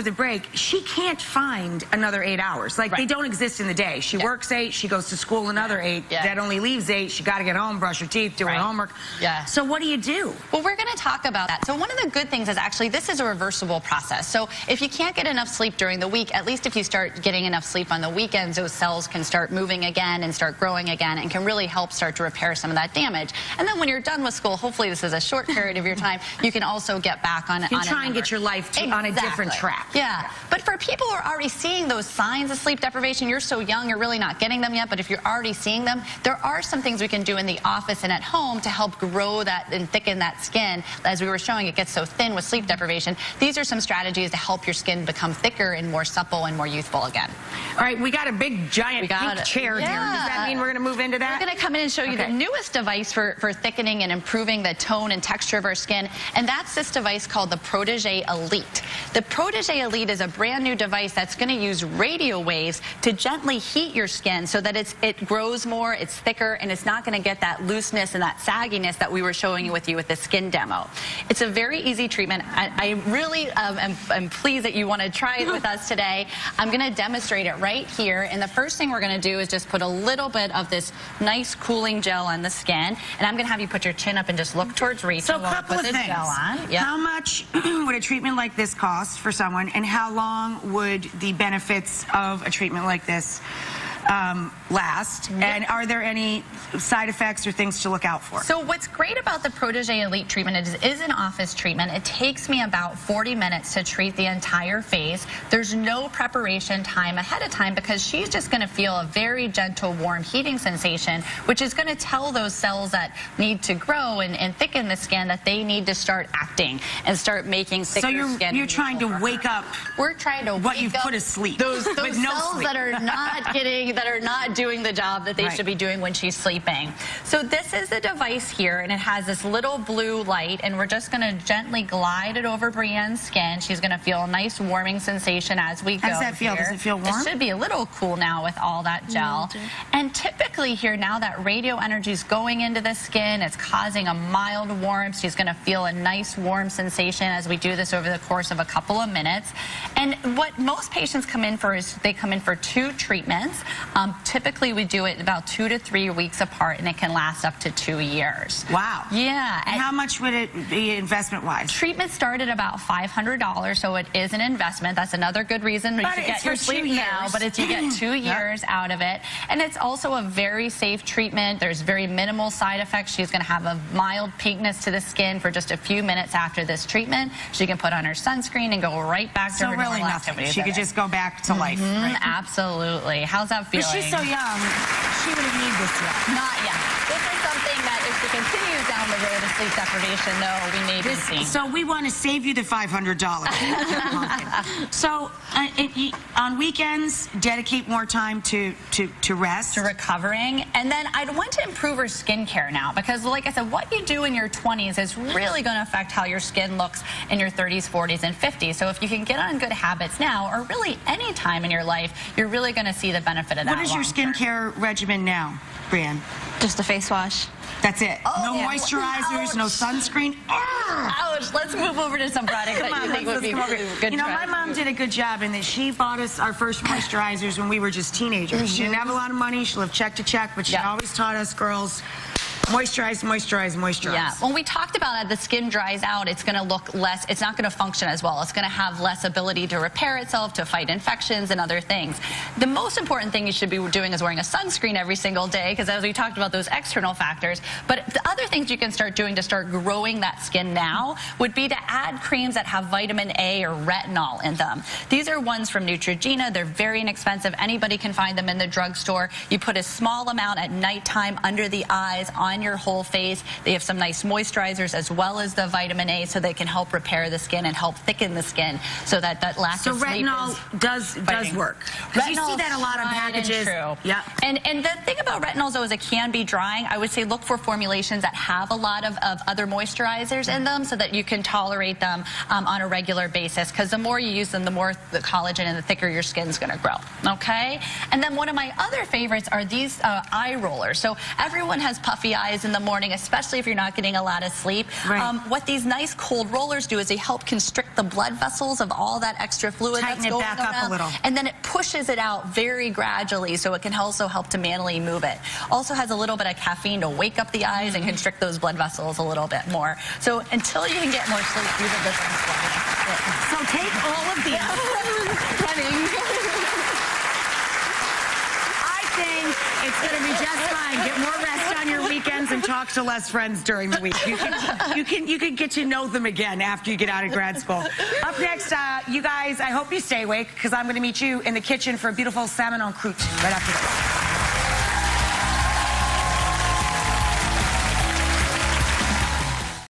over the break, she can't find another 8 hours. Like, they don't exist in the day. She works 8, she goes to school another 8. That only leaves 8. She got to get home, brush her teeth, do her homework. So what do you do? Well, we're going to talk about that. So one of the good things is actually this is a reversible process. So if you can't get enough sleep during the week, at least if you start getting enough sleep on the weekends, those cells can start moving again and start growing again and can really help start to repair some of that damage. And then when you're done with school, hopefully this is a short period of your time, you can also get back on it. You try and get your life on a different track. But for people who are already seeing those signs of sleep deprivation, you're so young, you're really not getting them yet, but if you're already seeing them, there are some things we can do in the office and at home to help grow that and thicken that skin. As we were showing, it gets so thin with sleep deprivation. These are some strategies to help your skin become thicker and more supple and more youthful again. All right, we got a big, giant pink chair here. Does that mean we're going to move into that? We're going to come in and show you the newest device for thickening and improving the tone and texture of our skin, and that's this device called the Protege Elite. The Protege Elite is a brand new device that's going to use radio waves to gently heat your skin so that it grows more, it's thicker, and it's not going to get that looseness and that sagginess that we were showing you with the skin demo. It's a very easy treatment. I really am pleased that you want to try it with us today. I'm going to demonstrate it right here, and the first thing we're going to do is just put a little bit of this nice cooling gel on the skin, and I'm going to have you put your chin up and just look towards Rachael. So a couple of things. How much would a treatment like this cost for someone, and how long would the benefits of a treatment like this last? And are there any side effects or things to look out for? So what's great about the Protege Elite treatment is an office treatment. It takes me about 40 minutes to treat the entire face. There's no preparation time ahead of time because she's just going to feel a very gentle, warm heating sensation, which is going to tell those cells that need to grow and thicken the skin that they need to start acting and start making thicker skin. So you're trying to wake up. We're trying to what you've put asleep. Those cells that are not doing the job that they should be doing when she's sleeping. So this is the device here, and it has this little blue light, and we're just going to gently glide it over Brienne's skin. She's going to feel a nice warming sensation as we go. How does that feel? Does it feel warm? It should be a little cool now with all that gel. And typically here, now that radio energy is going into the skin, it's causing a mild warmth. She's going to feel a nice warm sensation as we do this over the course of a couple of minutes. And what most patients come in for is they come in for 2 treatments. Typically, we do it about 2 to 3 weeks apart, and it can last up to 2 years. Wow. Yeah. And how much would it be investment-wise? Treatment started about $500, so it is an investment. That's another good reason you should get your sleep now, but you get 2 years out of it. And it's also a very safe treatment. There's very minimal side effects. She's going to have a mild pinkness to the skin for just a few minutes after this treatment. She can put on her sunscreen and go right back to her normal activities. She could just go back to life. Right? Absolutely. How's that feeling? But she's so young, she wouldn't need this yet. Not yet. This is something that if she continues down the road of sleep deprivation, though, we may be seeing. So we want to save you the $500. So on weekends, dedicate more time to rest. To recovering. And then I'd want to improve her skincare now because, like I said, what you do in your 20s is really going to affect how your skin looks in your 30s, 40s, and 50s. So if you can get on good habits now, or really any time in your life, you're really going to see the benefit of that. What is your skincare regimen now, Brienne? Just a face wash. That's it. No moisturizers, no sunscreen. Ouch. Let's move over to some products that you think would be good. You know, my mom did a good job in that she bought us our first moisturizers when we were just teenagers. She didn't have a lot of money. She lived check to check, but she always taught us girls, moisturize, moisturize, moisturize. Yeah. When we talked about it, the skin dries out, it's going to look less, it's not going to function as well. It's going to have less ability to repair itself, to fight infections and other things. The most important thing you should be doing is wearing a sunscreen every single day, because as we talked about those external factors. But the other things you can start doing to start growing that skin now would be to add creams that have vitamin A or retinol in them. These are ones from Neutrogena. They're very inexpensive. Anybody can find them in the drugstore. You put a small amount at nighttime under the eyes, on your whole face. They have some nice moisturizers as well as the vitamin A, so they can help repair the skin and help thicken the skin, so that lack of sleep retinol does work. Retinol, you see that a lot on packages. Yeah. And the thing about retinols, though, is it can be drying. I would say look for formulations that have a lot of other moisturizers in them, so that you can tolerate them on a regular basis, because the more you use them, the more the collagen and the thicker your skin's going to grow. Okay. And then one of my other favorites are these eye rollers. So everyone has puffy eyes in the morning, especially if you're not getting a lot of sleep. Right. What these nice cold rollers do is they help constrict the blood vessels of all that extra fluid Tighten that's going it back around, up a little. and then it pushes it out very gradually, so it can also help to manually move it. Also has a little bit of caffeine to wake up the eyes and constrict those blood vessels a little bit more. So until you can get more sleep, use this one. So take all of these. I think it's going to be just fine. Get more rest on your weekends and talk to less friends during the week. You can get to know them again after you get out of grad school. Up next, you guys, I hope you stay awake because I'm going to meet you in the kitchen for a beautiful salmon en croûte right after this.